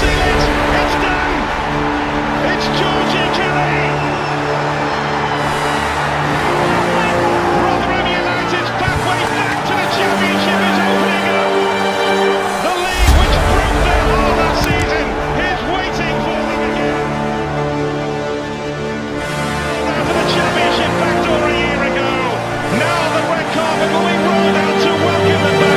seal it. It's done. It's Georgie Kelly. Rotherham United's pathway back to the Championship is opening up. The league which broke their heart last season is waiting for them again. Down to the Championship back door a year ago. Now the red carpet will be rolled out to welcome them back.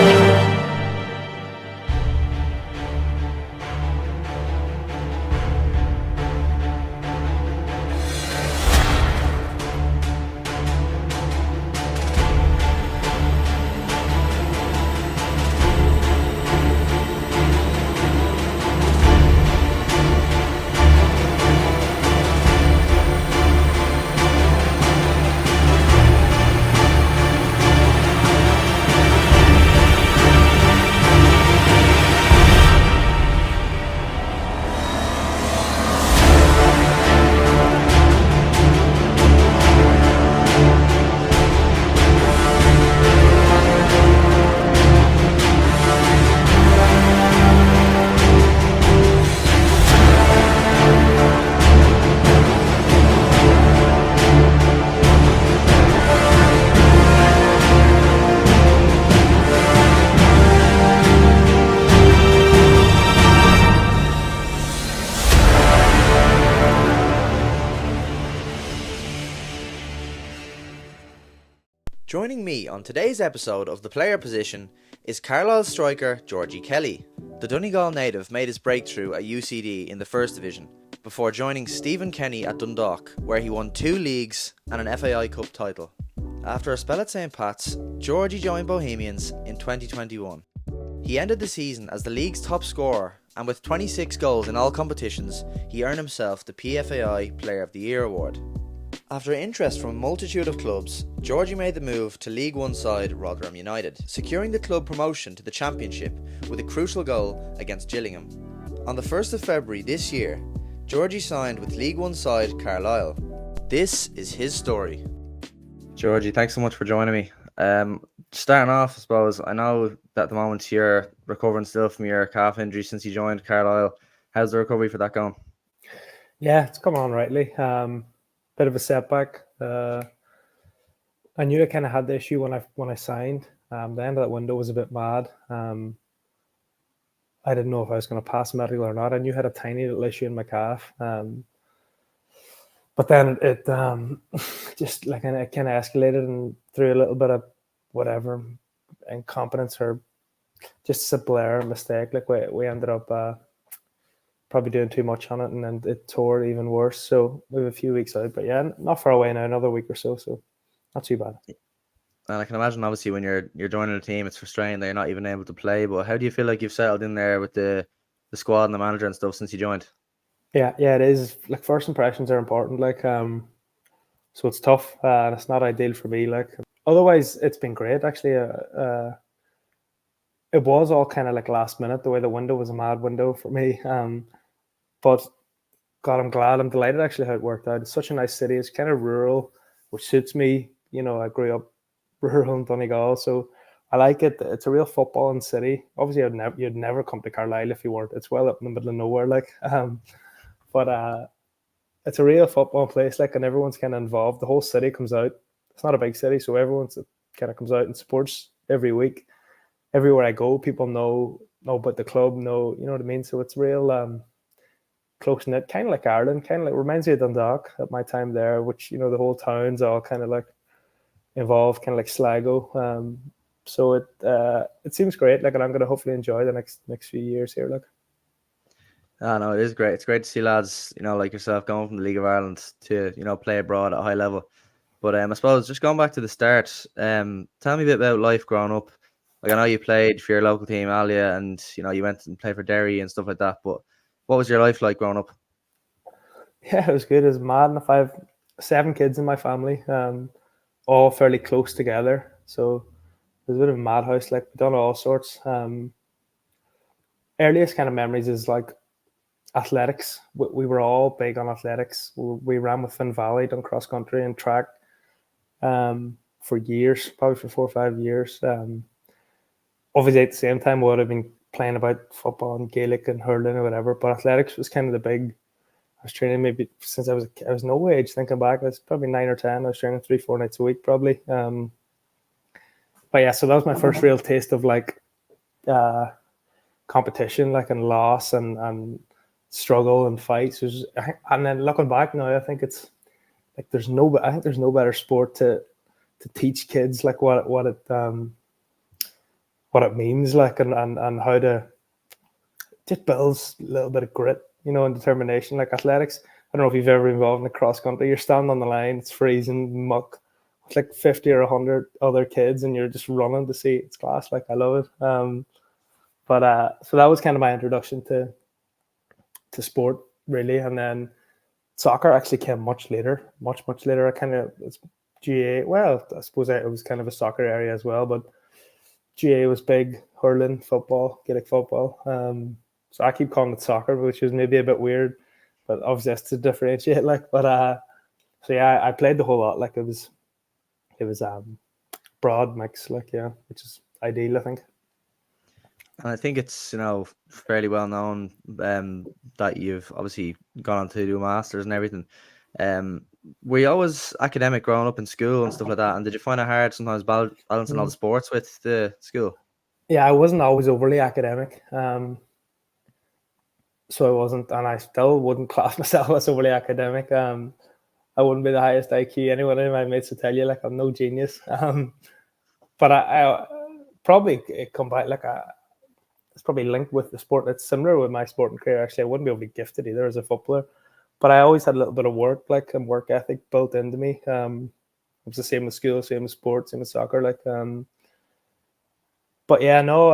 Joining me on today's episode of The Player Position is Carlisle striker Georgie Kelly. The Donegal native made his breakthrough at UCD in the First Division before joining Stephen Kenny at Dundalk, where he won 2 leagues and an FAI Cup title. After a spell at St Pat's, Georgie joined Bohemians in 2021. He ended the season as the league's top scorer, and with 26 goals in all competitions, he earned himself the PFAI Player of the Year award. After interest from a multitude of clubs, Georgie made the move to League One side Rotherham United, securing the club promotion to the Championship with a crucial goal against Gillingham. On the 1st of February this year, Georgie signed with League One side Carlisle. This is his story. Georgie, thanks so much for joining me. Starting off, I suppose, I know that at the moment you're recovering still from your calf injury since you joined Carlisle. How's the recovery for that going? Yeah, it's come on rightly. Bit of a setback. I knew I kind of had the issue when I signed. The end of that window was a bit mad. I didn't know if I was going to pass medical or not. I knew I had a tiny little issue in my calf. But then it just like it kind of escalated, and through a little bit of whatever incompetence or just simple error, mistake, like we ended up probably doing too much on it, and then it tore even worse. So we have a few weeks out, but yeah, not far away now, another week or so. So not too bad. And I can imagine, obviously, when you're joining a team, it's frustrating that you're not even able to play. But how do you feel like you've settled in there with the squad and the manager and stuff since you joined? Yeah, it is. Like, first impressions are important. Like, so it's tough, and it's not ideal for me. Like, otherwise, it's been great actually. It was all kind of like last minute. The way the window was a mad window for me. But God, I'm delighted actually how it worked out. It's such a nice city. It's kind of rural, which suits me. You know, I grew up rural in Donegal, so I like it. It's a real footballing city. Obviously, you'd never come to Carlisle if you weren't. It's well up in the middle of nowhere, like. But it's a real football place, like, and everyone's kind of involved. The whole city comes out. It's not a big city, so everyone's kind of comes out and supports every week. Everywhere I go, people know about the club. Know, you know what I mean. So it's real. Close knit, kind of like Ireland, kind of like reminds me of Dundalk at my time there, which, you know, the whole town's all kind of like involved, kind of like Sligo. So it seems great, like, and I'm going to hopefully enjoy the next few years here, like. Oh, no, it is great. It's great to see lads, you know, like yourself going from the League of Ireland to, you know, play abroad at a high level. But I suppose just going back to the start, tell me a bit about life growing up. Like, I know you played for your local team, Alia, and, you know, you went and played for Derry and stuff like that. But what was your life like growing up? Yeah, it was good. It was mad. And I have 7 kids in my family, all fairly close together. So it was a bit of a madhouse. Like, we've done all sorts. Earliest kind of memories is like athletics. We were all big on athletics. We ran with Finn Valley, done cross country and track for years, probably for 4 or 5 years. Obviously, at the same time, we would have been playing about football and Gaelic and hurling or whatever. But athletics was kind of the big. I was training maybe since I was no age. Thinking back, I was probably 9 or 10. I was training 3-4 nights a week probably. But yeah, so that was my first real taste of like competition, like and loss and struggle and fights. And then looking back now, I think it's like there's no better sport to teach kids like what it means, like and how to just builds a little bit of grit, and determination. Like athletics, I don't know if you've ever been involved in a cross country. You're standing on the line, it's freezing, muck, with like 50 or 100 other kids, and you're just running to see it's class. Like I love it. But so that was kind of my introduction to sport, really, and then soccer actually came much later. I kind of it's GA. Well, I suppose it was kind of a soccer area as well, but GA was big, hurling, football, Gaelic football. So I keep calling it soccer, which is maybe a bit weird, but obviously that's to differentiate. Like, but so yeah, I played the whole lot. Like it was broad mix, like yeah, which is ideal, I think. And I think it's fairly well known that you've obviously gone on to do a master's and everything. Were you always academic growing up in school and stuff like that? And did you find it hard sometimes balancing all the sports with the school? Yeah, I wasn't always overly academic. So I wasn't, and I still wouldn't class myself as overly academic. I wouldn't be the highest IQ. Anyone in my mates would tell you, like, I'm no genius. But I probably it come back like it's probably linked with the sport. It's similar with my sporting career. Actually, I wouldn't be overly gifted either as a footballer, but I always had a little bit of work, like, and work ethic built into me. It was the same with school, same with sports, same with soccer. Like, but yeah, no.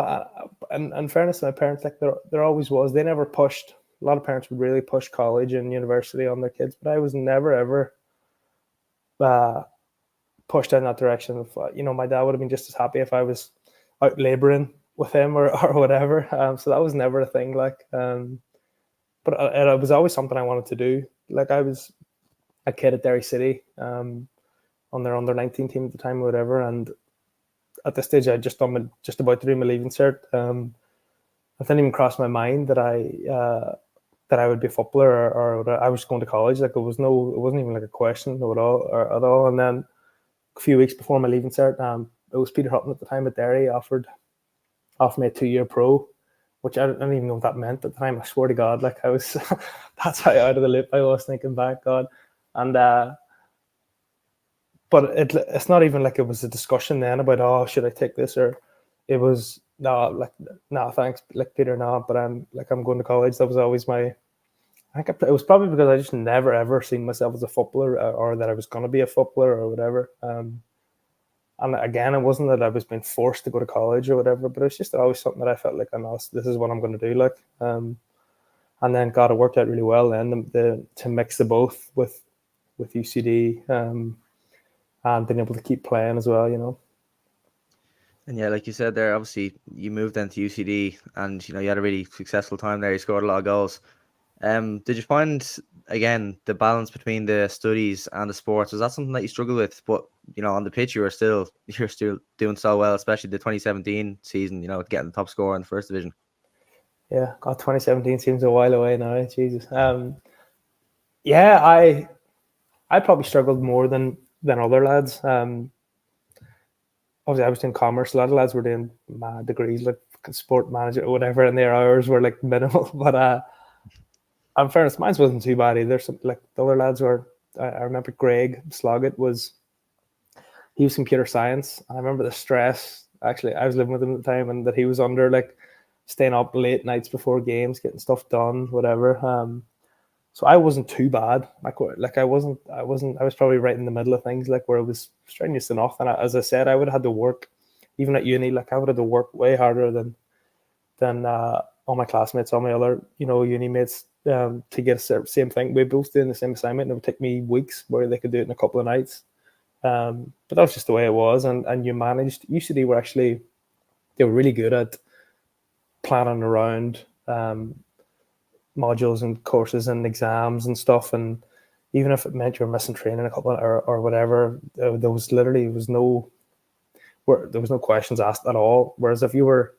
And in fairness to my parents, like there always was. They never pushed. A lot of parents would really push college and university on their kids, but I was never ever pushed in that direction. My dad would have been just as happy if I was out labouring with him or whatever. So that was never a thing. Like, but it was always something I wanted to do. Like I was a kid at Derry City on their under 19 team at the time or whatever, and at this stage I just about to do my leaving cert. It didn't even cross my mind that I would be a footballer or I was going to college. Like it wasn't even like a question at all. And then a few weeks before my leaving cert, it was Peter Hutton at the time at Derry offered me a 2-year pro, which I don't even know what that meant at the time. I swear to God, like I was, that's how out of the loop I was thinking back, God. And but it's not even like it was a discussion then about should I take this, or it was no thanks, like Peter, no, but I'm going to college. That was always my. I think it was probably because I just never ever seen myself as a footballer or that I was going to be a footballer or whatever. And again, it wasn't that I was being forced to go to college or whatever, but it was just always something that I felt like, I know this is what I'm going to do. Like, and then God, it worked out really well. Then to mix the both with UCD and being able to keep playing as well. And yeah, like you said there, obviously you moved then to UCD, and you had a really successful time there. You scored a lot of goals. Did you find again the balance between the studies and the sports? Was that something that you struggled with? But on the pitch, you're still doing so well, especially the 2017 season. Getting the top scorer in the first division. Yeah, God, 2017 seems a while away now. Jesus. Yeah, I probably struggled more than other lads. Obviously, I was doing commerce. A lot of lads were doing degrees like sport manager or whatever, and their hours were like minimal. But in fairness, mine wasn't too bad either. So, like the other lads were. I remember Greg Sloggett he was computer science. I remember the stress. Actually, I was living with him at the time, and that he was under, like staying up late nights before games, getting stuff done, whatever. So I wasn't too bad. I was probably right in the middle of things, like where it was strenuous enough. And as I said, I would have had to work, even at uni. Like I would have to work way harder than all my classmates, all my other uni mates to get the same thing. We both doing the same assignment, and it would take me weeks where they could do it in a couple of nights. But that was just the way it was, and you managed. UCD they were really good at planning around modules and courses and exams and stuff, and even if it meant you were missing training a couple or whatever, there was no questions asked at all. Whereas if you were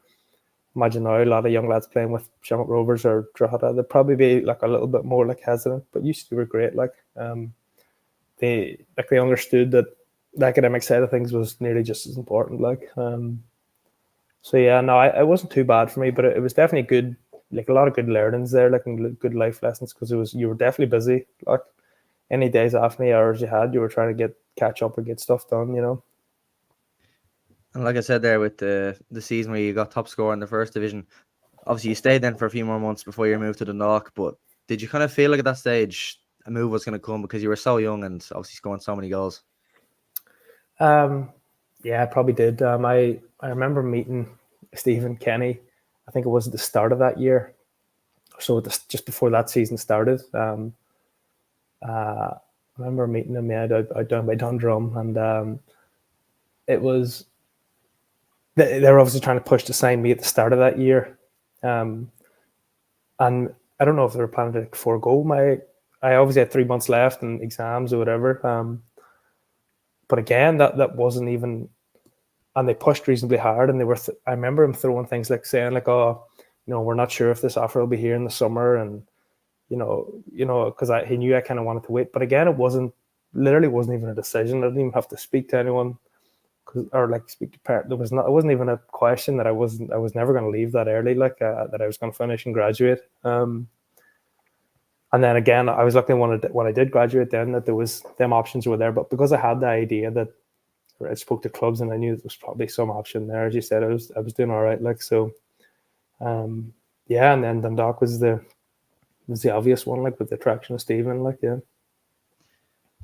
imagine now a lot of young lads playing with Shamrock Rovers or Drogheda, they'd probably be like a little bit more like hesitant. But UCD were great. Like they understood that the academic side of things was nearly just as important. Like so yeah, no, it wasn't too bad for me, but it was definitely good. Like a lot of good learnings there, like and good life lessons, because you were definitely busy. Like any days off, any hours you had, you were trying to catch up or get stuff done. You know. And like I said there, with the season where you got top scorer in the first division, obviously you stayed then for a few more months before you moved to Dundalk. But did you kind of feel like at that stage a move was going to come because you were so young and obviously scoring so many goals? Yeah, I probably did. I remember meeting Stephen Kenny. I think it was at the start of that year, so just before that season started. I remember meeting him out down by Dundrum, and it was they were obviously trying to push to sign me at the start of that year, and I don't know if they were planning to forego my. I obviously had 3 months left and exams or whatever. But again, that wasn't even, and they pushed reasonably hard, and they were. I remember him throwing things like saying like, "Oh, we're not sure if this offer will be here in the summer," and because he knew I kind of wanted to wait. But again, it literally wasn't even a decision. I didn't even have to speak to anyone, or like speak to parents. It wasn't even a question that I was never going to leave that early, like that I was going to finish and graduate. And then again, I was lucky when I did graduate then that there was them options were there. But because I had the idea that I spoke to clubs and I knew there was probably some option there, as you said, I was doing all right. Like so, yeah. And then Dundalk was the obvious one, like with the attraction of Stephen, like yeah.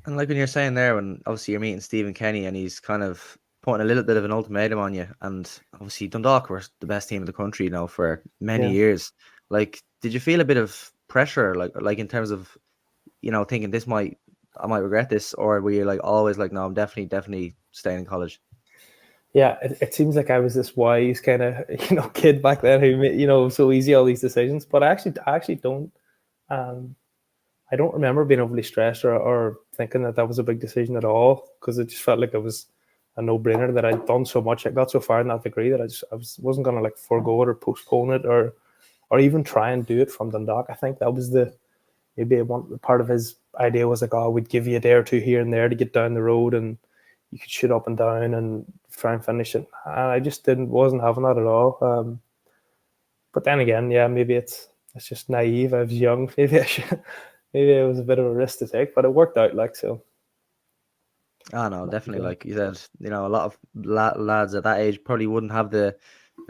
And like when you're saying there, when obviously you're meeting Stephen Kenny and he's kind of putting a little bit of an ultimatum on you, and obviously Dundalk were the best team in the country, for many years. Like, did you feel a bit of pressure, like in terms of, thinking I might regret this, or were you like always like, no, I'm definitely staying in college? Yeah, it seems like I was this wise kind of kid back then who made so easy all these decisions, but I actually don't. I don't remember being overly stressed or thinking that was a big decision at all, because it just felt like it was a no-brainer that I'd done so much. I got so far in that degree that wasn't going to like forego it or postpone it or even try and do it from Dundalk. I think that was maybe one part of his idea was like, oh, we'd give you a day or two here and there to get down the road and you could shoot up and down and try and finish it. And I just wasn't having that at all. But then again, yeah, maybe it's just naive. I was young. Maybe it was a bit of a risk to take, but it worked out like so. Oh no, definitely. Like you said, a lot of lads at that age probably wouldn't have the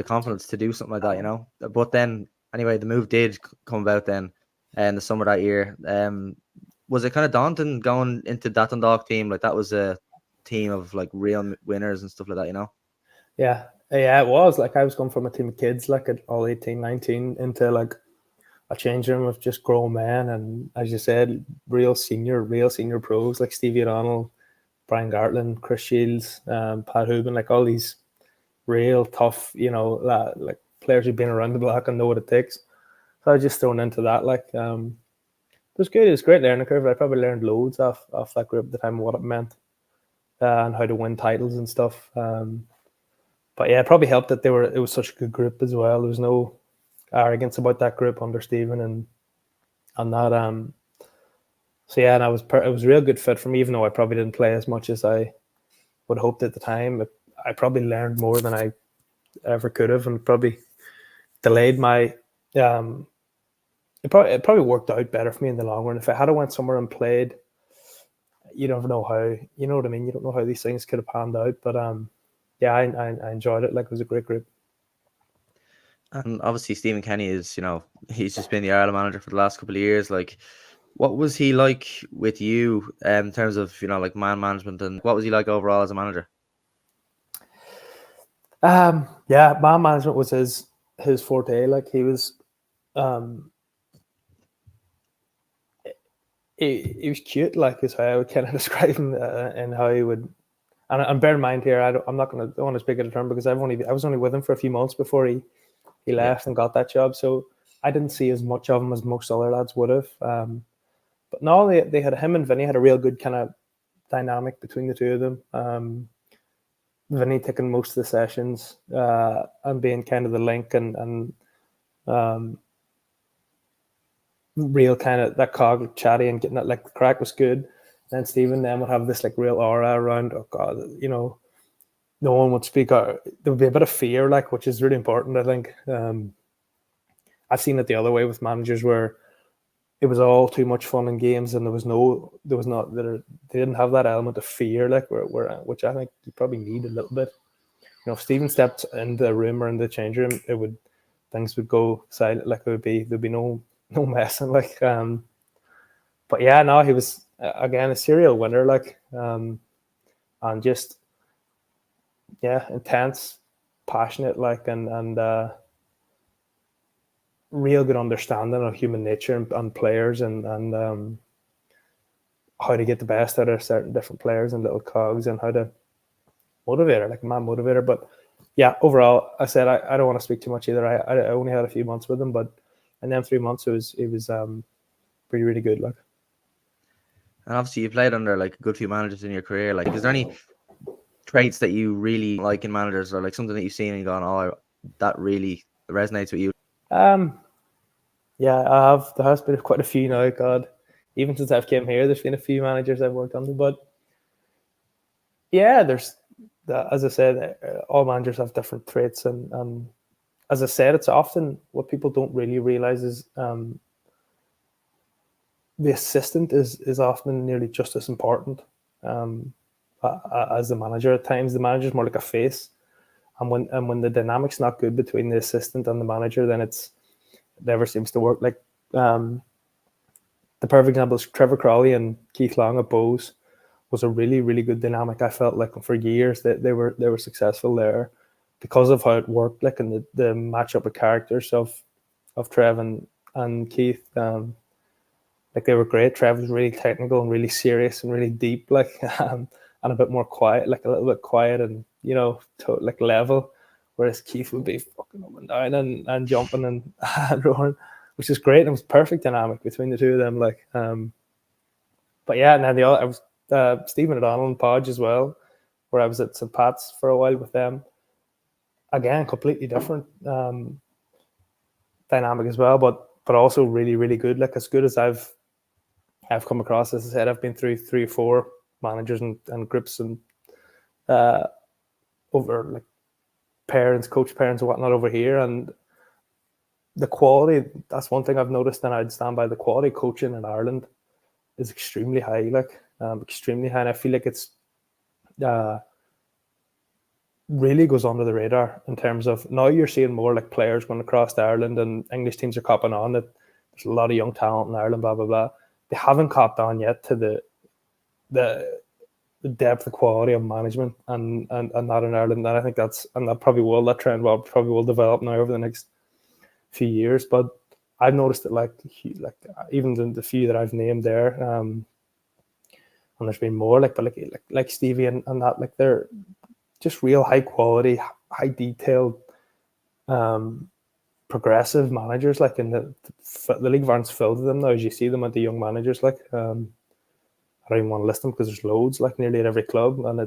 confidence to do something like that, But then, anyway, the move did come about then in the summer that year. Was it kind of daunting going into that Dundalk team? Like that was a team of like real winners and stuff like that, Yeah, it was. Like I was going from a team of kids, like at all 18, 19, into like a change room of just grown men, and as you said, real senior pros like Stevie O'Donnell, Brian Gartland, Chris Shields, Pat Hooban, like all these real tough, like players who've been around the block and know what it takes. So I was just thrown into that. Like, it was good. It was a great learning curve. I probably learned loads off that group at the time, what it meant, and how to win titles and stuff. But yeah, it probably helped that it was such a good group as well. There was no arrogance about that group under Stephen and that. So yeah, and it was a real good fit for me, even though I probably didn't play as much as I would hoped at the time. I probably learned more than I ever could have, and probably delayed my. It probably worked out better for me in the long run. If I had went somewhere and played, you never know how. You know what I mean? You don't know how these things could have panned out, but yeah, I enjoyed it. Like it was a great group. And obviously Stephen Kenny is, he's just been the Ireland manager for the last couple of years. Like, what was he like with you in terms of, like man management, and what was he like overall as a manager? Yeah, man management was his forte. Like he was, he was cute. Like is how I would kind of describe him, and how he would. And bear in mind here, I'm not going to want to speak at a term because I was only with him for a few months before he left and got that job. So I didn't see as much of him as most other lads would have. But no, they had him and Vinny had a real good kind of dynamic between the two of them. Vinny taking most of the sessions and being kind of the link and real kind of that cog chatty and getting that, like, the crack was good. And then Stephen then would have this like real aura around. Oh God, no one would speak out. There would be a bit of fear, like, which is really important, I think. I've seen it the other way with managers where it was all too much fun in games and they didn't have that element of fear, like which I think you probably need a little bit. If Stephen stepped in the room or in the change room, things would go silent, like there'd be no messing, like. But yeah, no, he was again a serial winner, like, and just intense, passionate, like, and real good understanding of human nature and players and how to get the best out of certain different players and little cogs and how to motivate her, like a man motivator. But yeah, overall, I said I don't want to speak too much either. I only had a few months with him, but in them 3 months it was pretty, really good, like. And obviously you played under like a good few managers in your career. Like, is there any traits that you really like in managers, or like something that you've seen and gone, oh, that really resonates with you? Yeah, there has been quite a few now. God, even since I've came here, there's been a few managers I've worked under. But yeah, there's as I said, all managers have different traits, and as I said, it's often what people don't really realize is the assistant is often nearly just as important as the manager. At times, the manager is more like a face, and when the dynamic's not good between the assistant and the manager, then it never seems to work. Like the perfect example is Trevor Crowley and Keith Long at Bohs was a really, really good dynamic. I felt like for years that they were successful there because of how it worked, like, and the matchup of characters of Trev and Keith. Like, they were great. Trev was really technical and really serious and really deep, like, and a bit more quiet, like a little bit quiet and like level. Whereas Keith would be fucking up and down and jumping and roaring, which is great. And it was perfect dynamic between the two of them, like. But yeah, and then I was Stephen O'Donnell and Podge as well, where I was at St. Pat's for a while with them. Again, completely different dynamic as well, but also really, really good. Like, as good as I've come across. As I said, I've been through 3 or 4 managers and groups and over, like, parents, coach parents and whatnot over here, and the quality, that's one thing I've noticed, and I'd stand by, the quality of coaching in Ireland is extremely high, like, extremely high, and I feel like it's really goes under the radar in terms of, now you're seeing more like players going across to Ireland and English teams are copping on that there's a lot of young talent in Ireland, blah blah blah. They haven't copped on yet to the depth, the quality of management and that in Ireland. And I think that trend will probably develop now over the next few years. But I've noticed that, like even the few that I've named there, and there's been more, like Stevie and that, like, they're just real high quality, high detailed, progressive managers. Like, in the League of Ireland's filled with them now, as you see them at the young managers. Like, I don't even want to list them because there's loads, like, nearly at every club, and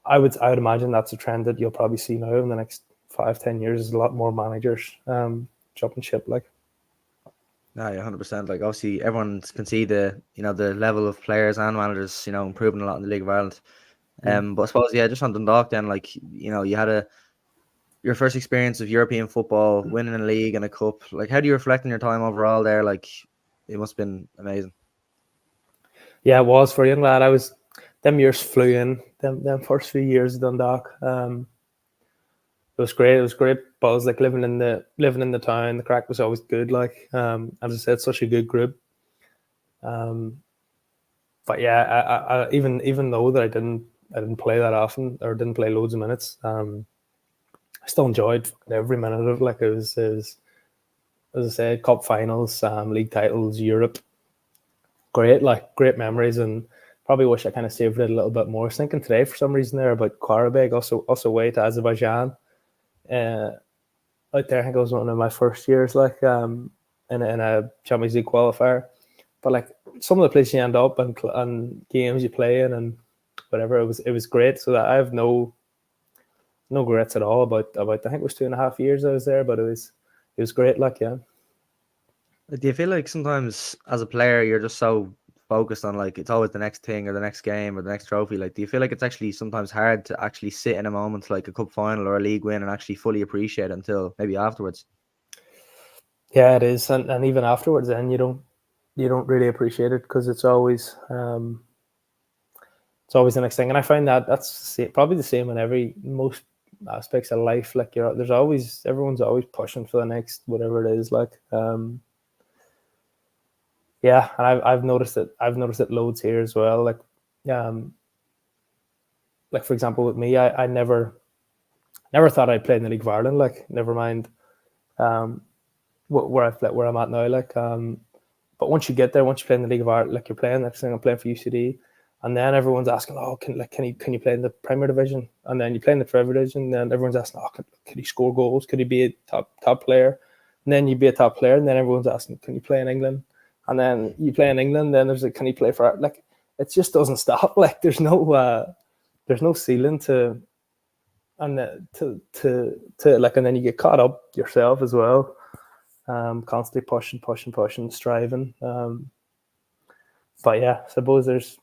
I would imagine that's a trend that you'll probably see now in the next 5-10 years. Is a lot more managers jumping ship, like. Yeah, 100%. Like, obviously everyone can see the level of players and managers improving a lot in the League of Ireland. But I suppose, just on Dundalk then, like, you had your first experience of European football, winning a league and a cup. Like, how do you reflect on your time overall there? Like, it must have been amazing. Yeah, it was for a young lad. Them years flew in. Them first few years of Dundalk. It was great. It was great buzz, like, living in the town. The crack was always good. Like, as I said, such a good group. But yeah, I even though that I didn't play that often, or didn't play loads of minutes, I still enjoyed every minute of it. Like, it was, as I said, cup finals, league titles, Europe. Great, like, great memories, and probably wish I kind of saved it a little bit more. I was thinking today for some reason there about Qarabag, also away to Azerbaijan. Out there, I think it was one of my first years, like, in a Champions League qualifier. But, like, some of the places you end up and games you play in and whatever, it was great. So that I have no no regrets at all about I think it was 2.5 years I was there, but it was great. Like, yeah. Do you feel like sometimes as a player you're just so focused on like it's always the next thing or the next game or the next trophy? Like, do you feel like it's actually sometimes hard to actually sit in a moment like a cup final or a league win and actually fully appreciate it until maybe afterwards? Yeah, it is, and even afterwards, then you don't really appreciate it because it's always the next thing. And I find that that's probably the same in most aspects of life. Like, everyone's always pushing for the next whatever it is. Like, yeah, and I've noticed it. I've noticed it loads here as well. Like for example, with me, I never thought I'd play in the League of Ireland. Like, never mind where I'm at now. Like, but once you get there, once you play in the League of Ireland, like you're playing next thing, I'm playing for UCD, and then everyone's asking, oh, can you play in the Premier Division? And then you play in the Premier Division, and then everyone's asking, oh, could he score goals? Could he be a top player? And then you be a top player, and then everyone's asking, can you play in England? And then you play in England, then there's like, can you play for, like, it just doesn't stop. Like, there's no ceiling to, and to like, and then you get caught up yourself as well, constantly pushing, striving. But yeah, I suppose it's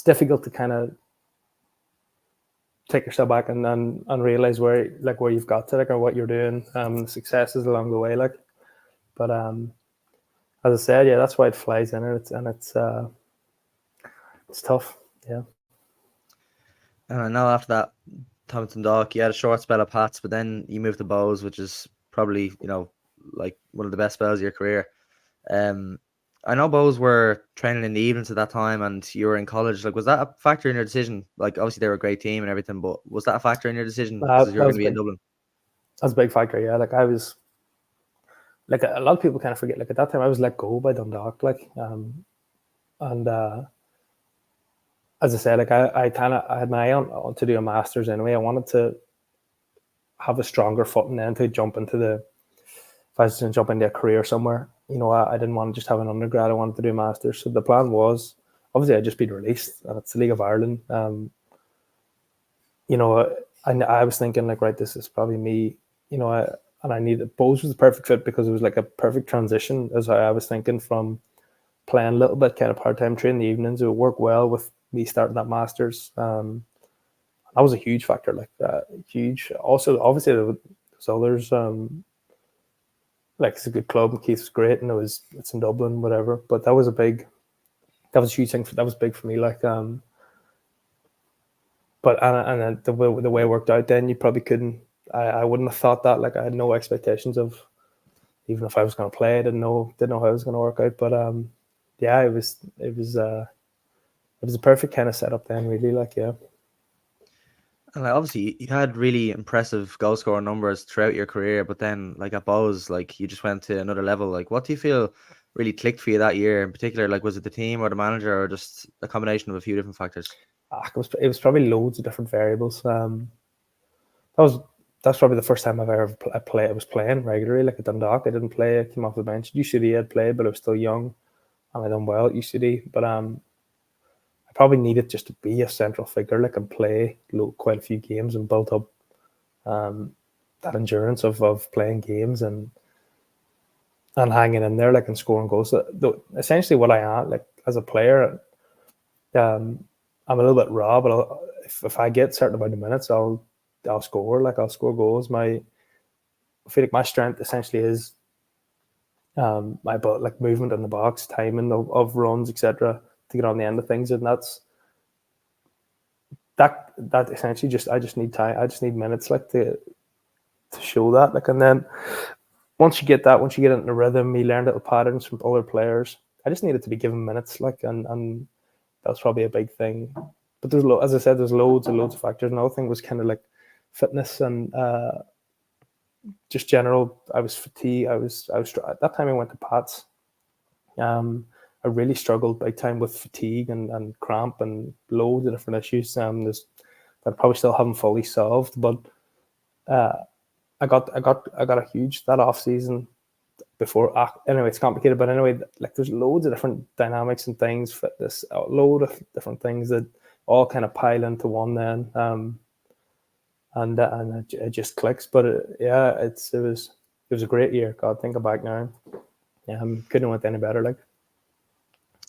difficult to kind of take yourself back and realize where you've got to, like, or what you're doing, successes along the way, like. But as I said, yeah, that's why it flies in it, and it's tough. Yeah. And I know after that Thompson Dock, you had a short spell of Pats, but then you moved to Bohs, which is probably, like one of the best spells of your career. I know Bohs were training in the evenings at that time, and you were in college. Like, was that a factor in your decision? Like, obviously they were a great team and everything, but was that a factor in your decision because you That were going was to be in big. Dublin? That's a big factor. Yeah, like, I was, like, a lot of people kind of forget. Like, at that time, I was let go by Dundalk. Like, and as I said, like, I had my eye on to do a master's anyway. I wanted to have a stronger footing then to jump into if I was to jump into a career somewhere. I didn't want to just have an undergrad. I wanted to do a master's. So the plan was, obviously, I'd just been released, and it's the League of Ireland. I was thinking, like, right, this is probably me. And I needed, Bohs was the perfect fit because it was like a perfect transition, as I was thinking, from playing a little bit kind of part-time training in the evenings. It would work well with me starting that master's. That was a huge factor, like, huge. Also, obviously, there's others. Like, it's a good club, and Keith's great, and it's in Dublin, whatever. But that was a huge thing. That was big for me. Like, but and then the way it worked out, then you probably couldn't. I wouldn't have thought that. Like, I had no expectations of, even if I was going to play, I didn't know how it was going to work out. But yeah, it was a perfect kind of setup then, really. Like, yeah. And like, obviously, you had really impressive goal scoring numbers throughout your career, but then, like, at Bohs, like, you just went to another level. Like, what do you feel really clicked for you that year in particular? Like, was it the team or the manager or just a combination of a few different factors? It was probably loads of different variables. That's probably the first time I've ever I was playing regularly, like, at Dundalk. I didn't play. I came off the bench. At UCD, I'd played, but I was still young, and I done well at UCD. But I probably needed just to be a central figure, like, and play quite a few games and build up that endurance of playing games and hanging in there, like, and scoring goals. So, essentially, what I am, like, as a player, I'm a little bit raw, but if I get certain amount of minutes, I'll score. Like, I'll score goals. I feel like my strength essentially is my like movement in the box, timing of runs, etc., to get on the end of things, and that essentially I just need time. I just need minutes, like, to show that. Like, and then once you get into the rhythm, you learn little patterns from other players. I just needed to be given minutes, like, and that was probably a big thing. But as I said, there's loads of factors. Another thing was kind of like fitness and just general. I was fatigued. I was at that time I went to Pats. I really struggled big time with fatigue and cramp and loads of different issues. That I probably still haven't fully solved, but I got a huge that off season before. Anyway, it's complicated, but anyway, like, there's loads of different dynamics and things, fitness, a load of different things that all kind of pile into one then. and it just clicks. But it was a great year. God, thinking back now, couldn't have went any better. Like,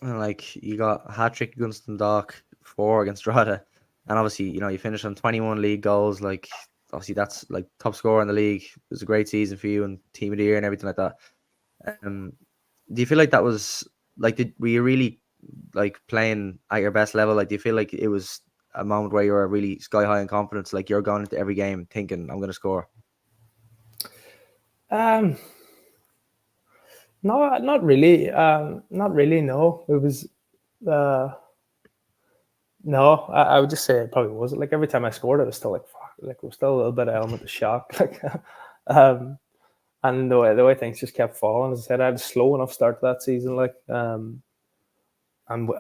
And like you got a hat trick against Dundalk, 4 against Drogheda, and obviously you finished on 21 league goals. Like obviously that's like top scorer in the league. It was a great season for you and team of the year and everything like that. Um, do you feel like that was like were you really like playing at your best level? Like do you feel like it was a moment where you were really sky high in confidence, like you're going into every game thinking I'm going to score? um, no, not really. Not really. No, it was. Uh, no, I would just say it probably wasn't. Like every time I scored, it was still like fuck. Like it was still a little bit of element of shock. Like, um, and the way things just kept falling. As I said, I had a slow enough start to that season. Like, and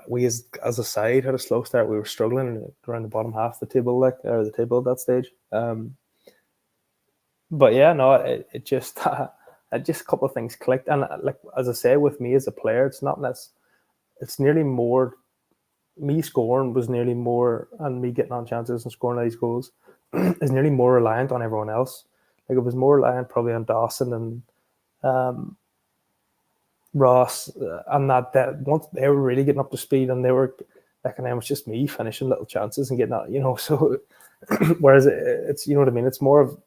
we as a side had a slow start. We were struggling around the bottom half of the table, like or the table at that stage. But yeah, no, it just it just a couple of things clicked, and like as I say, with me as a player, it's not less. It's nearly more me scoring was nearly more, and me getting on chances and scoring these goals is nearly more reliant on everyone else. Like it was more reliant probably on Dawson and Ross, and that once they were really getting up to speed, and they were like, and then it was just me finishing little chances and getting that, So whereas it's what I mean. It's more of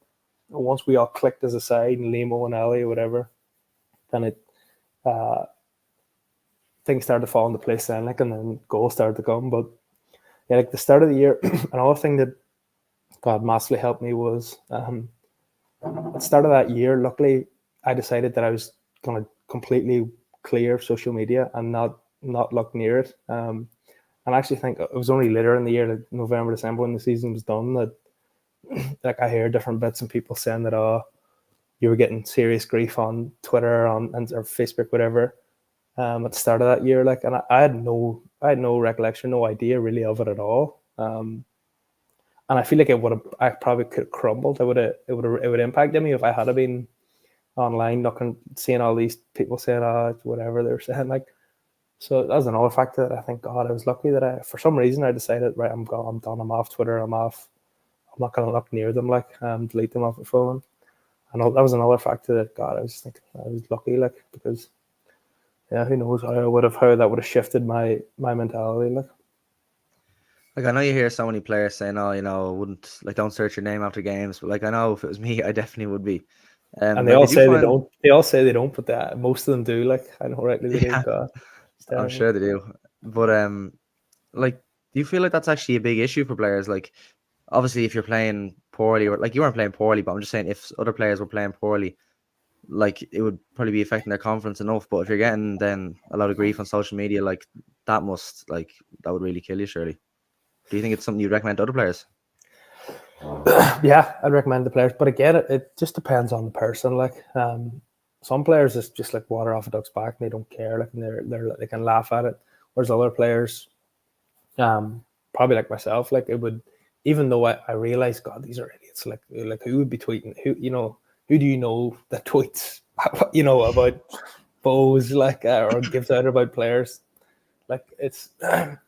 once we all clicked as a side and Limo and Ali or whatever, then it things started to fall into place then, like, and then goals started to come. But yeah, like the start of the year, another thing that God massively helped me was at the start of that year. Luckily, I decided that I was going to completely clear social media and not look near it. And I actually think it was only later in the year, like November, December, when the season was done, that like I heard different bits and people saying that you were getting serious grief on Twitter or Facebook, whatever. At the start of that year, like, and I had no recollection, no idea really of it at all. And I feel like I probably could have crumbled. It would impacted me if I had been online looking, seeing all these people saying, whatever they're saying, like. So that was another factor that I think, God, I was lucky that for some reason I decided, right, I'm gone, I'm done, I'm off Twitter, I'm not going to look near them, like, delete them off the phone. And that was another factor that, God, I was just thinking I was lucky, like, because yeah, who knows how that would have shifted my mentality, like. Like I know you hear so many players saying, "Oh, wouldn't like don't search your name after games," but like I know if it was me, I definitely would be. And they Like all did you say they find? don't. They all say they don't, but that most of them do. Like I know rightly they do. Yeah, God, it's I'm terrible. sure they do. But like, do you feel like that's actually a big issue for players? Like, obviously, if you're playing poorly, or like you weren't playing poorly, but I'm just saying if other players were playing poorly, like it would probably be affecting their confidence enough. But if you're getting then a lot of grief on social media, like that that would really kill you, surely. Do you think it's something you'd recommend to other players? Yeah, I'd recommend the players, but again, it just depends on the person. Like, some players is just like water off a duck's back, and they don't care. Like, and they can laugh at it. Whereas other players, probably like myself, like it would, even though I realize, God, these are idiots. Like who would be tweeting? Who do you know that tweets? About Bohs, like, or gives out about players. Like it's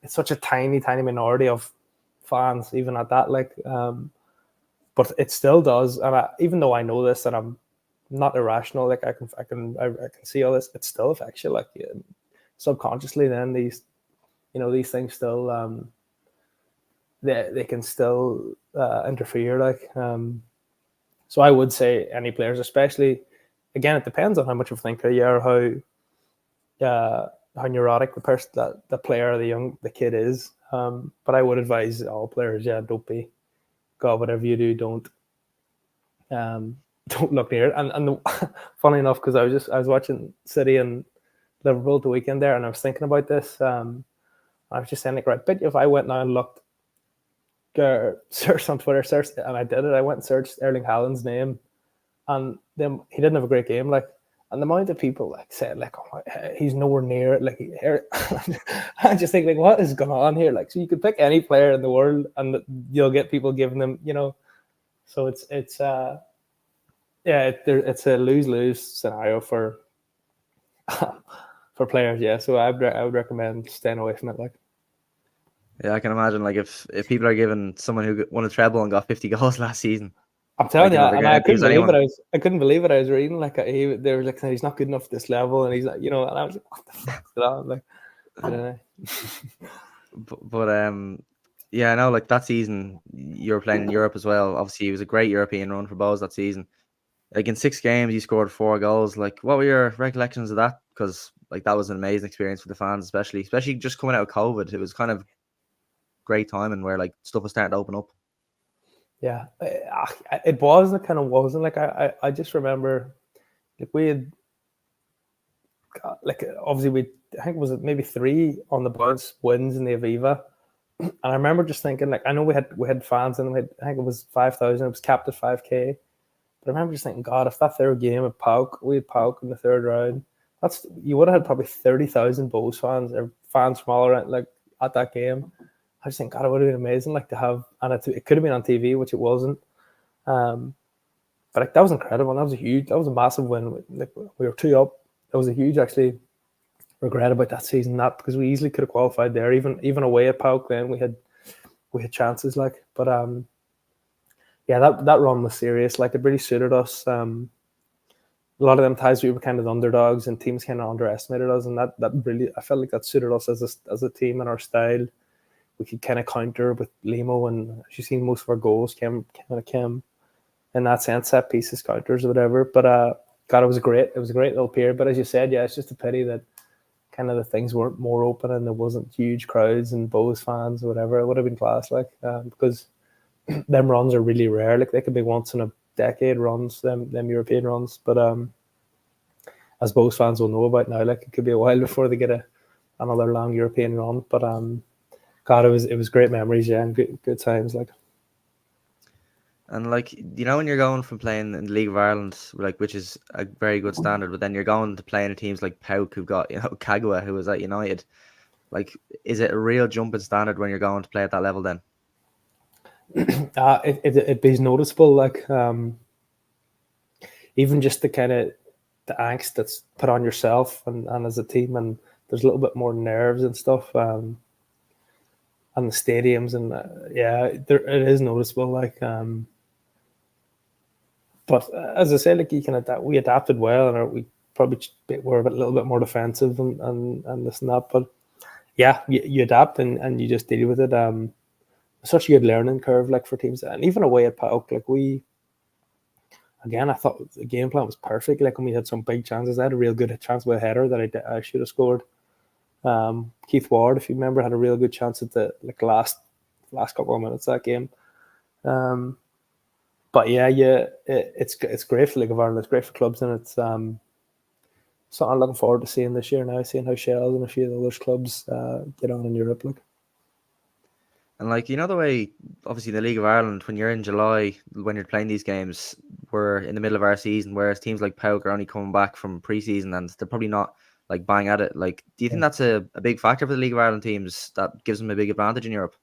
it's such a tiny minority of fans, even at that. Like, but it still does. And even though I know this and I'm not irrational, like I can see all this, it still affects you. Like, subconsciously, then these things still they can still interfere. Like, so I would say any players, especially, again, it depends on how much of a thinker you are, how neurotic the player, the kid is. But I would advise all players, don't be, God, whatever you do, um, don't look near it. And funny enough, because I was watching City and Liverpool the weekend there, and I was thinking about this. I was just saying, like, right, but if I went now and looked, searched on Twitter, and I did it, I went and searched Erling Haaland's name, and then he didn't have a great game, like. And the amount of people like said, like, oh, he's nowhere near it, like, I just think, like, what is going on here? Like, so you could pick any player in the world and you'll get people giving them, so it's it's a lose-lose scenario for for players. Yeah, so I would recommend staying away from it. Like, Yeah, I can imagine. Like if people are giving someone who won a treble and got 50 goals last season, I'm telling like you, they're and going I to couldn't abuse believe it. anyone. I couldn't believe it. I was reading like they were like saying he's not good enough at this level, and he's like, and I was like, what the fuck is that? I'm like, I don't know. But yeah, I know. Like that season, you were playing in Europe as well. Obviously, it was a great European run for Bohs that season. Like in 6 games, you scored 4 goals. Like, what were your recollections of that? Because like that was an amazing experience for the fans, especially just coming out of COVID. It was kind of great timing where like stuff was starting to open up. Yeah, it was. It kind of wasn't. Like I just remember, like we had, like obviously I think it was maybe 3 on the bounce wins in the Aviva, and I remember just thinking, like, I know we had fans and I think it was 5,000. It was capped at 5K. But I remember just thinking, God, if that third game at Pauk, we had Pauk in the third round, you would have had probably 30,000 Bohs fans or fans from all around, like, at that game. I just think, God, it would have been amazing, like, to have, and it could have been on TV, which it wasn't. But like, that was incredible. That was a massive win. Like, we were 2 up. That was a huge, actually, regret about that season, not because we easily could have qualified there, even away at Pauk. Then we had chances, like, but yeah, that run was serious. Like, it really suited us. A lot of them times we were kind of underdogs and teams kind of underestimated us, and that really, I felt like that suited us as a team and our style. We could kind of counter with Limo, and as you've seen, most of our goals came in that sense, set pieces, counters, or whatever. But God, it was a great little period. But as you said, yeah, it's just a pity that kind of the things weren't more open and there wasn't huge crowds and Bohs fans or whatever. It would have been class, like, because them runs are really rare. Like, they could be once in a decade runs, them European runs. But as Bohs fans will know about now, like, it could be a while before they get another long European run. But God, it was great memories, yeah, and good times, like. And like when you're going from playing in the League of Ireland, like which is a very good standard, but then you're going to playing in teams like Pauk, who've got Kagawa, who was at United. Like, is it a real jump in standard when you're going to play at that level? Then It be noticeable, like, even just the kind of the angst that's put on yourself and as a team, and there's a little bit more nerves and stuff, and the stadiums, and yeah, it is noticeable, like, but as I say, like, you can adapt. We adapted well, and we probably were a little bit more defensive and this and that, but yeah, you adapt and you just deal with it. Such a good learning curve, like, for teams, and even away at Pauk, like, again, I thought the game plan was perfect. Like, when we had some big chances, I had a real good chance with a header that I should have scored. Keith Ward, if you remember, had a real good chance at the last couple of minutes of that game. But yeah, it's great for League of Ireland. It's great for clubs, and it's something I'm looking forward to seeing this year now. Seeing how Shells and a few of the other clubs get on in Europe, like. and like the way, obviously in the League of Ireland, when you're in July, when you're playing these games, we're in the middle of our season, whereas teams like Pauk are only coming back from pre-season and they're probably not like bang at it. Like, do you think that's a big factor for the League of Ireland teams that gives them a big advantage in Europe?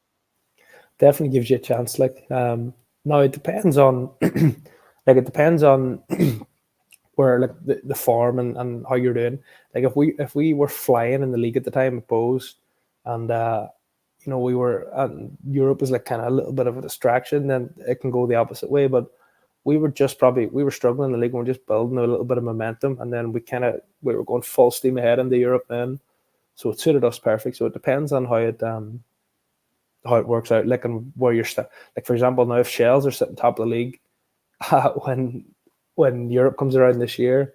Definitely gives you a chance. Like, now it depends on, like, it depends on where, like, the form and how you're doing. Like, if we were flying in the league at the time at Bohs, and we were, and Europe is like kind of a little bit of a distraction, then it can go the opposite way. But we were struggling in the league, and we're just building a little bit of momentum, and then we were going full steam ahead into Europe then, so it suited us perfect. So it depends on how it works out, like, and where you're like, for example, now if Shells are sitting top of the league, when Europe comes around this year,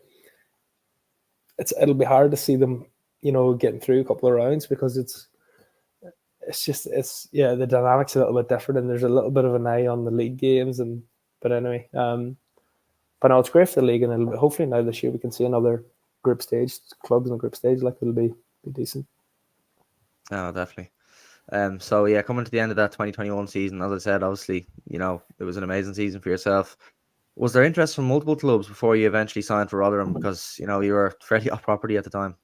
it'll be hard to see them, getting through a couple of rounds, because yeah, the dynamics a little bit different, and there's a little bit of an eye on the league games, but anyway, but no, it's great for the league, and hopefully now this year we can see another group stage clubs in the group stage, like, it'll be decent. Oh, definitely. So yeah, coming to the end of that 2021 season, as I said, obviously, it was an amazing season for yourself. Was there interest from multiple clubs before you eventually signed for Rotherham? Because, you were fairly off property at the time.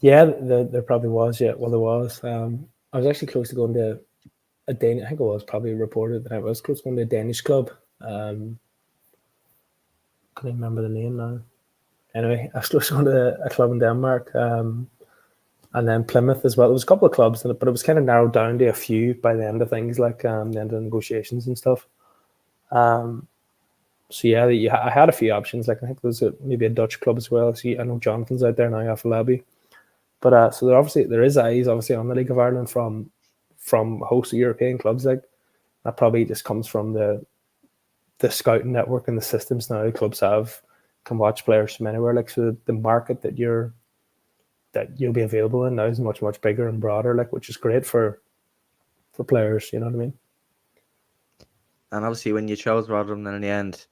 Yeah, there probably was. Yeah, well, there was. I was actually close to going to a Danish. I think it was probably reported that I was close to going to a Danish club. Can't even remember the name now. Anyway, I was close to going to a club in Denmark. and then Plymouth as well. There was a couple of clubs in it, but it was kind of narrowed down to a few by the end of things, like the end of the negotiations and stuff. So yeah, I had a few options. Like I think there was maybe a Dutch club as well. See, I know Jonathan's out there now off Lobby, but so there is eyes obviously on the League of Ireland from host of European clubs. Like that probably just comes from the scouting network and the systems now clubs can watch players from anywhere. Like so, the market that you'll be available in now is much bigger and broader. Like which is great for players. You know what I mean? And obviously, when you chose Rotherham, then in the end,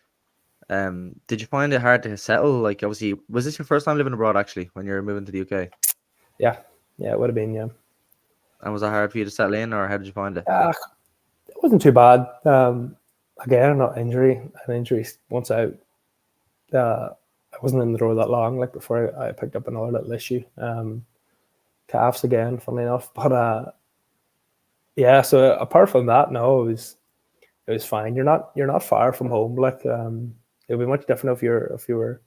did you find it hard to settle? Like, obviously, was this your first time living abroad? Actually, when you were moving to the UK, Yeah, it would have been. Yeah, and was it hard for you to settle in, or how did you find it? it wasn't too bad. Again, not injury. An injury once out. I wasn't in the door that long. Like before, I picked up another little issue. Calves again, funnily enough. But yeah. So apart from that, no, it was fine. You're not far from home. Like it'll be much different if you were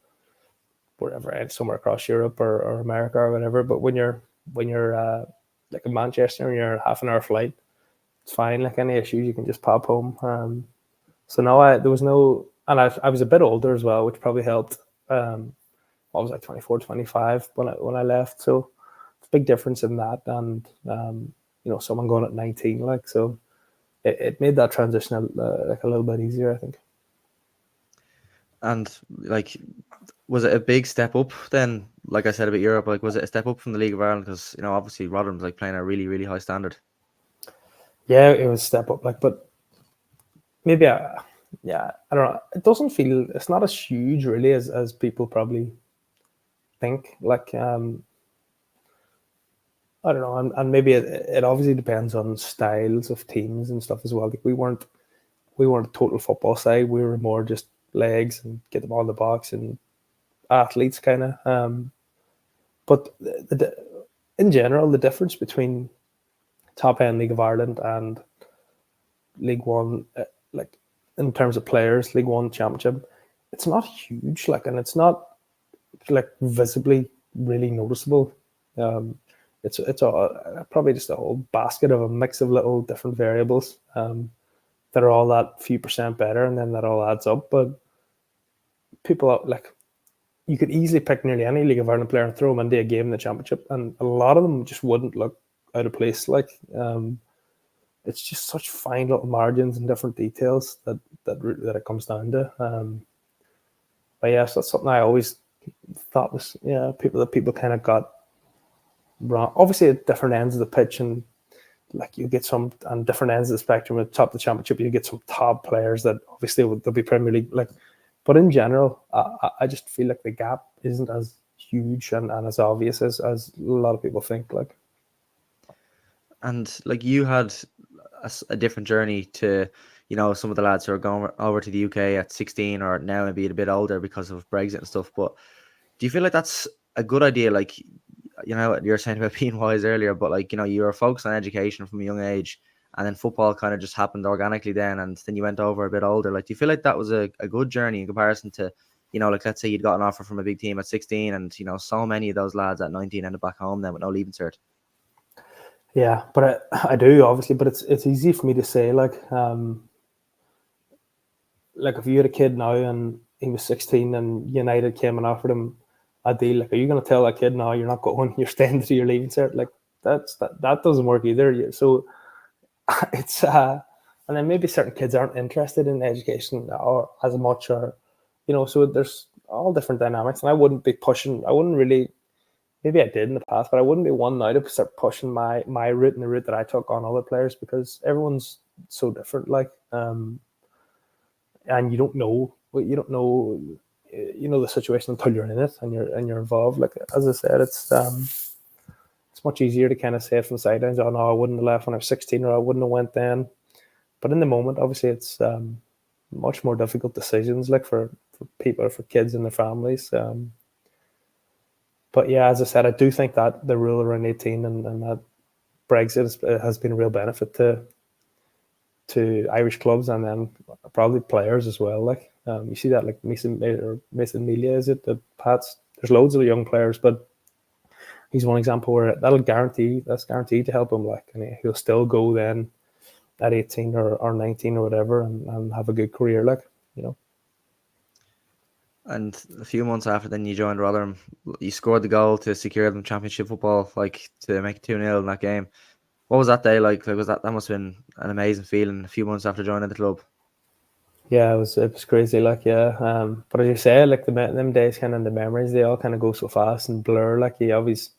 wherever, somewhere across Europe or America or whatever. But when you're like in Manchester and you're half an hour flight, it's fine. Like any issues, you can just pop home. So no, there was no, and I was a bit older as well, which probably helped. I was like 24, 25 when I left. So it's a big difference in that. And, someone going at 19, like, so it made that transition like a little bit easier, I think. And like, was it a big step up then? Like I said about Europe, like was it a step up from the League of Ireland? Because obviously Rotherham's like playing a really, really high standard. Yeah, it was a step up, like, but maybe I don't know. It doesn't feel, it's not as huge really as people probably think. Like, I don't know, and maybe it obviously depends on styles of teams and stuff as well. Like we weren't a total football side. We were more just legs and get the ball in the box and athletes kind of. But in general, the difference between top end League of Ireland and League One, like in terms of players, League One Championship, it's not huge. Like, and it's not like visibly really noticeable. It's probably just a whole basket of a mix of little different variables that are all that few percent better, and then that all adds up. But people like, you could easily pick nearly any League of Ireland player and throw them into a game in the Championship, and a lot of them just wouldn't look out of place. Like, it's just such fine little margins and different details that it comes down to. But yes, that's something I always thought was people kind of got wrong. Obviously, at different ends of the pitch, and like you get some on different ends of the spectrum. At the top of the Championship, you get some top players that obviously they'll be Premier League. Like, but in general, I just feel like the gap isn't as huge and as obvious as a lot of people think. Like, and like you had a different journey to some of the lads who are going over to the UK at 16 or now maybe a bit older because of Brexit and stuff. But do you feel like that's a good idea? Like, you're saying about being wise earlier, but like, you were focused on education from a young age, and then football kind of just happened organically then, and then you went over a bit older. Like, do you feel like that was a good journey in comparison to, like, let's say you'd got an offer from a big team at 16 and, so many of those lads at 19 ended back home then with no leaving cert? yeah, but I do obviously, but it's easy for me to say, like if you had a kid now and he was 16 and United came and offered him a deal, like, are you going to tell that kid, no, you're not going, you're staying to your leaving cert? Like, that doesn't work either. So it's and then maybe certain kids aren't interested in education or as much, or so there's all different dynamics, and I wouldn't really, maybe I did in the past, but I wouldn't be one now to start pushing my route and the route that I took on other players, because everyone's so different. Like, and you don't know the situation until you're in it and you're involved. Like, as I said, it's much easier to kind of say it from the sidelines. Oh no, I wouldn't have left when I was 16, or I wouldn't have went then. But in the moment, obviously, it's much more difficult decisions, like for people, for kids and their families. But yeah, as I said, I do think that the rule around 18 and that Brexit has been a real benefit to Irish clubs, and then probably players as well. Like, you see that, like Mason Melia, is it, the Pats? There's loads of young players, but he's one example where that's guaranteed to help him. Like, and he'll still go then at 18 or 19 or whatever, and have a good career. Like, you know. And a few months after then you joined Rotherham, you scored the goal to secure them championship football, like to make it 2-0 in that game. What was that day like? Like, was that must have been an amazing feeling a few months after joining the club? Yeah, it was crazy. Like, yeah, but as you say, like them days, kind of the memories, they all kind of go so fast and blur. Like, you always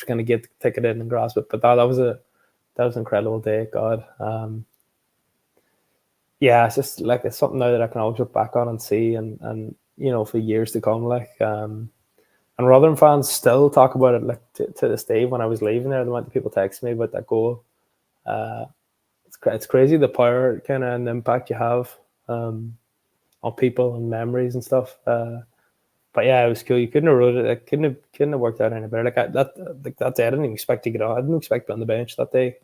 kind of get the ticket in and grasp it. But that was an incredible day. God, yeah, it's just like it's something now that I can always look back on and see, and you know, for years to come. Like, and Rotherham fans still talk about it like to this day. When I was leaving there, the amount of people text me about that goal. Uh, it's crazy the power kind of and the impact you have on people and memories and stuff. But yeah, it was cool. You couldn't have wrote it. It couldn't have worked out any better. That day, I didn't even expect to get on. I didn't expect to be on the bench that day.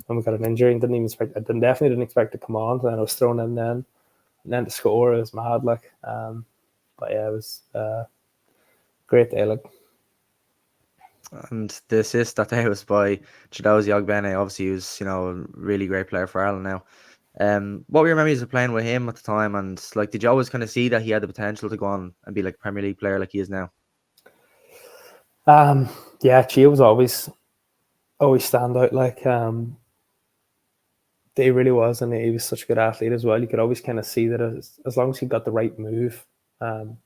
When we got an injury, and definitely didn't expect to come on. And I was thrown in then, and then to score, it was mad. Like, but yeah, it was great day. Like, And the assist that day was by Chidozie Ogbene. Obviously, he was, a really great player for Ireland now. What were your memories of playing with him at the time? And like, did you always kind of see that he had the potential to go on and be like a Premier League player like he is now? yeah, Chia was always stand out. Like, he really was, and he was such a good athlete as well. You could always kind of see that as long as he got the right move. And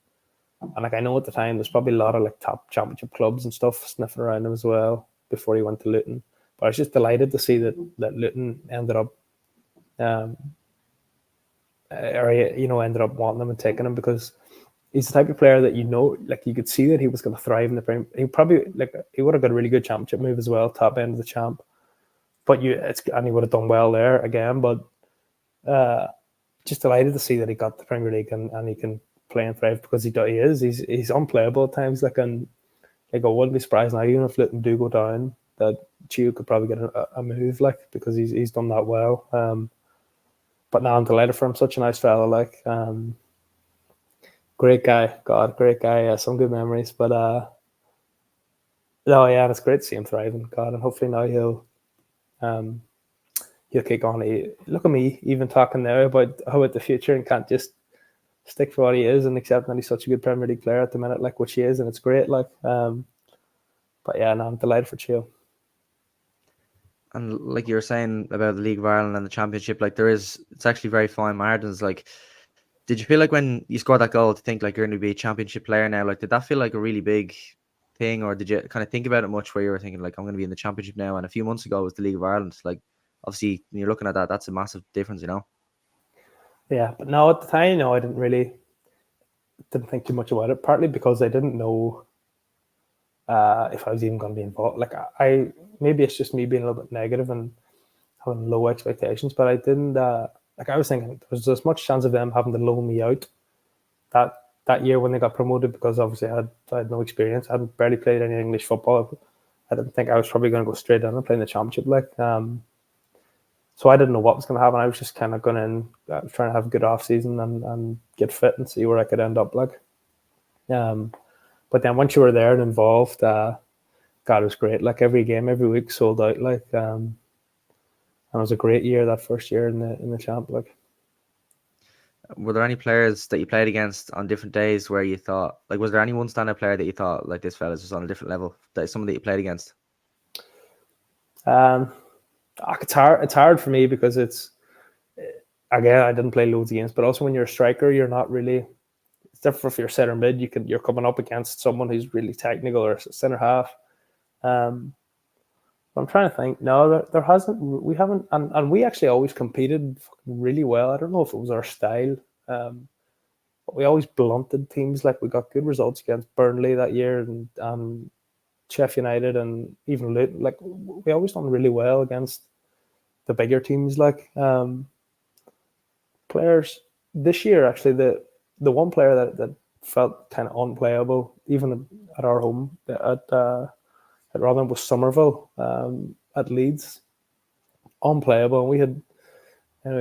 like, I know at the time there's probably a lot of like top championship clubs and stuff sniffing around him as well before he went to Luton. But I was just delighted to see that Luton ended up, um, ended up wanting him and taking him, because he's the type of player that, like, you could see that he was going to thrive in the Premier. He would have got a really good championship move as well, top end of the champ. But and he would have done well there again. But just delighted to see that he got the Premier League, and he can play and thrive, because he's unplayable at times. Like, and like, I wouldn't be surprised now, even if Luton do go down, that Chio could probably get a move, like, because he's done that well. But now I'm delighted for him. Such a nice fella. Like, great guy. God, great guy. Yeah, some good memories. But no, yeah, it's great to see him thriving. God, and hopefully now he'll kick on. Look at me even talking now about the future, and can't just stick for what he is and accept that he's such a good Premier League player at the minute, like, which he is, and it's great. Like, but yeah, no, I'm delighted for Chio. And like you were saying about the League of Ireland and the Championship, like it's actually very fine margins. Like, did you feel like when you scored that goal to think like you're going to be a Championship player now? Like, did that feel like a really big thing, or did you kind of think about it much, where you were thinking like, I'm going to be in the Championship now? And a few months ago it was the League of Ireland. Like, obviously when you're looking at that, that's a massive difference. Yeah, but no, at the time, no, I didn't think too much about it. Partly because I didn't know if I was even going to be involved. Like, I maybe it's just me being a little bit negative and having low expectations, but I didn't. Like, I was thinking there's as much chance of them having to loan me out that year when they got promoted, because obviously I had no experience. I hadn't barely played any English football. I didn't think I was probably going to go straight in and play in the Championship. Like, so I didn't know what was going to happen. I was just kind of going in, trying to have a good off season and get fit and see where I could end up. Like, but then once you were there and involved, God, it was great. Like, every game, every week sold out. Like, and it was a great year, that first year in the champ. Like, Were there any players that you played against on different days where you thought, like, was there any one standout player that you thought, like, this fella's just on a different level? That someone that you played against? it's hard for me, because it's, again, I didn't play loads of games, but also when you're a striker, you're not really. It's different if you're center mid. You're coming up against someone who's really technical, or center half. I'm trying to think. No, there hasn't. We haven't, and we actually always competed really well. I don't know if it was our style, but we always blunted teams. Like, we got good results against Burnley that year, and Sheffield United, and even Luton. Like, we always done really well against the bigger teams. Like, players this year, actually, the one player that felt kind of unplayable, even at our home at Rotherham, was Somerville at Leeds. Unplayable. And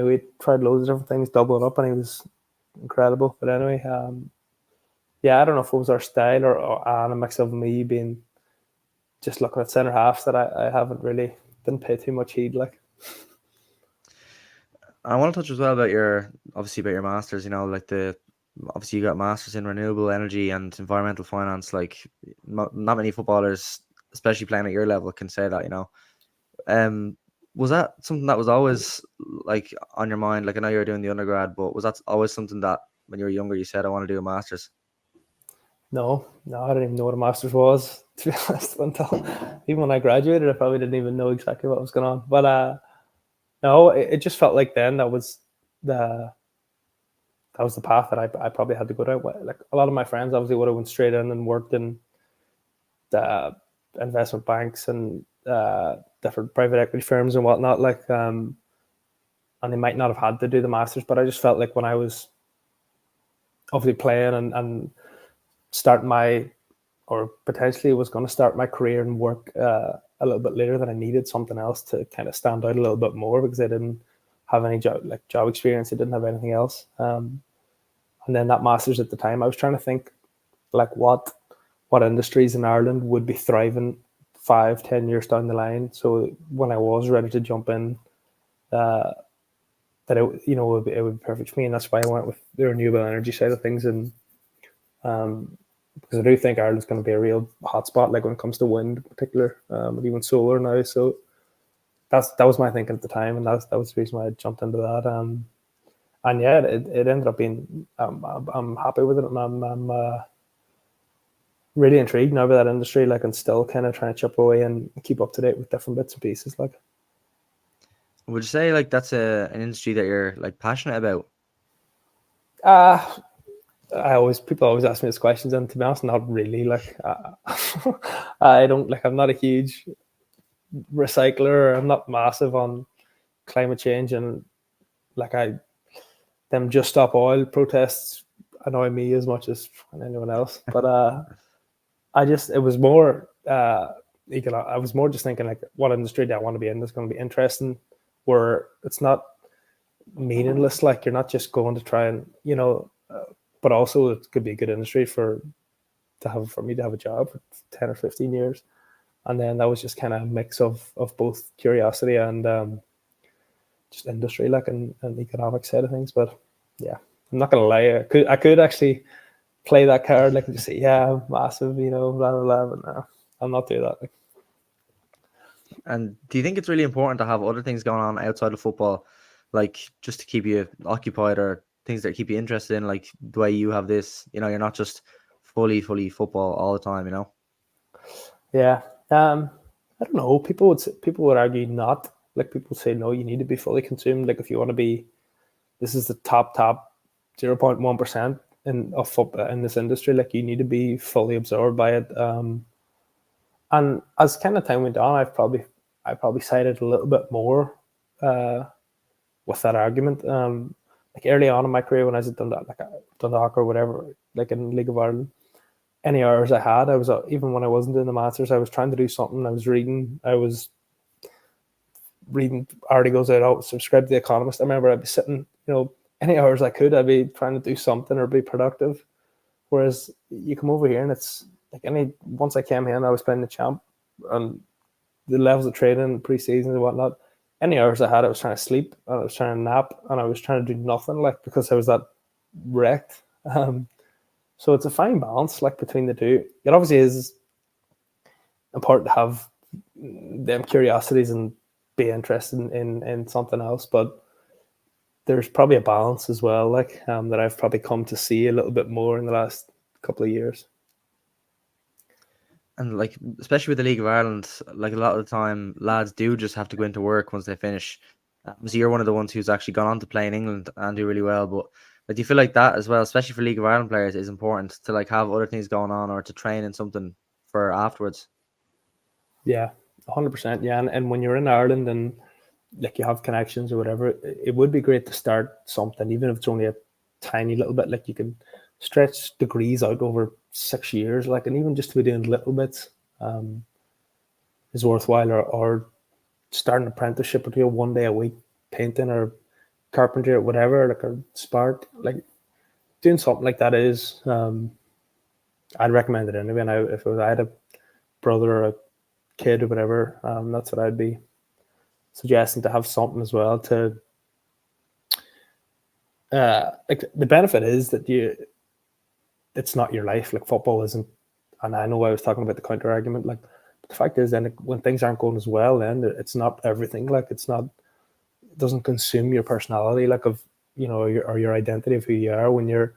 we tried loads of different things, doubling up, and he was incredible. But anyway, yeah, I don't know if it was our style or and a mix of me being just looking at centre halves that I haven't really didn't pay too much heed. Like, I want to touch as well about your masters. You know, like obviously you got masters in renewable energy and environmental finance. Like, not many footballers, especially playing at your level, can say that. You know, was that something that was always like on your mind? Like, I know you were doing the undergrad, but was that always something that when you were younger you said I want to do a masters? no, I didn't even know what a master's was, to be honest. Until even when I graduated, I probably didn't even know exactly what was going on. But no, it just felt like then the that was the path that I probably had to go down. Like a lot of my friends obviously would have went straight in and worked in the investment banks and different private equity firms and whatnot. Like, and they might not have had to do the masters, but I just felt like when I was obviously playing and starting my, or potentially was going to start my career and work a little bit later, that I needed something else to kind of stand out a little bit more, because I didn't have any job experience. I didn't have anything else. And then that masters at the time, I was trying to think like what industries in Ireland would be thriving 5-10 years down the line. So when I was ready to jump in, that it would be perfect for me, and that's why I went with the renewable energy side of things. And because I do think Ireland's going to be a real hotspot, like when it comes to wind in particular, and even solar now. So that was my thinking at the time, and that was the reason why I jumped into that. And yeah, it ended up being. I'm happy with it, and I'm really intrigued now by that industry. Like, and still kind of trying to chip away and keep up to date with different bits and pieces. Like, Would you say like that's an industry that you're like passionate about? uh people always ask me these questions, and to be honest, not really. Like, I don't like. I'm not a huge recycler. I'm not massive on climate change, and like them just stop oil protests annoy me as much as anyone else. But it was more I was more just thinking like, what industry do I want to be in that's going to be interesting, where it's not meaningless. Like, you're not just going to try and but also it could be a good industry for me to have a job for 10 or 15 years. And then that was just kind of a mix of both curiosity and just industry, like, and economic side of things. But yeah, I'm not gonna lie, I could actually play that card, like, and just say, yeah, massive, blah blah blah. But no, I'll not do that. Like, And do you think it's really important to have other things going on outside of football, like just to keep you occupied, or things that keep you interested in, like the way you have this? You know, you're not just fully football all the time. You know. yeah, I don't know. People would argue not. Like, people say no, you need to be fully consumed. Like, if you want to be, this is the top 0.1% of football in this industry. Like, you need to be fully absorbed by it. And as kind of time went on, I probably sided a little bit more uh, with that argument. Like, early on in my career, when I was at Dundalk or whatever, like in League of Ireland, any hours I had, I was even when I wasn't doing the masters, I was trying to do something. I was reading articles. I'd subscribe to The Economist. I remember I'd be sitting, any hours I could, I'd be trying to do something or be productive. Whereas you come over here and it's like, once I came here and I was playing the champ, and the levels of training, pre-season and whatnot, any hours I had, I was trying to sleep and I was trying to nap and I was trying to do nothing, like, because I was that wrecked. So it's a fine balance, like, between the two. It obviously is important to have them curiosities and be interested in something else, but there's probably a balance as well, like, that I've probably come to see a little bit more in the last couple of years. And like, especially with the League of Ireland, like a lot of the time, lads do just have to go into work once they finish. So you're one of the ones who's actually gone on to play in England and do really well. But like, do you feel like that as well, especially for League of Ireland players, is important to like have other things going on or to train in something for afterwards? Yeah, 100%. Yeah, and when you're in Ireland and like you have connections or whatever, it would be great to start something, even if it's only a tiny little bit. Like, you can stretch degrees out over 6 years, like, and even just to be doing little bits is worthwhile. Or start an apprenticeship or do 1 day a week painting or carpentry or whatever, like, or spark, like, doing something like that is I'd recommend it anyway. And I had a brother or a kid or whatever, that's what I'd be suggesting, to have something as well to. Like the benefit is that it's not your life. Like football isn't, and I know I was talking about the counter argument. Like the fact is, then when things aren't going as well, then it's not everything. Like it doesn't consume your personality, like of your identity of who you are when you're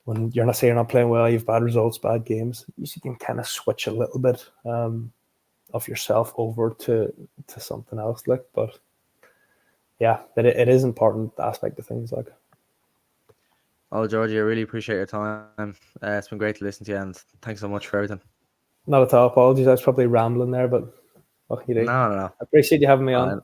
not saying you're not playing well, you've bad results, bad games. You can kind of switch a little bit of yourself over to something else. Like, but yeah, it is important aspect of things. Like, Oh, Georgie, I really appreciate your time. It's been great to listen to you, and thanks so much for everything. not at all. Apologies, I was probably rambling there, but what can you do? No. I appreciate you having me on.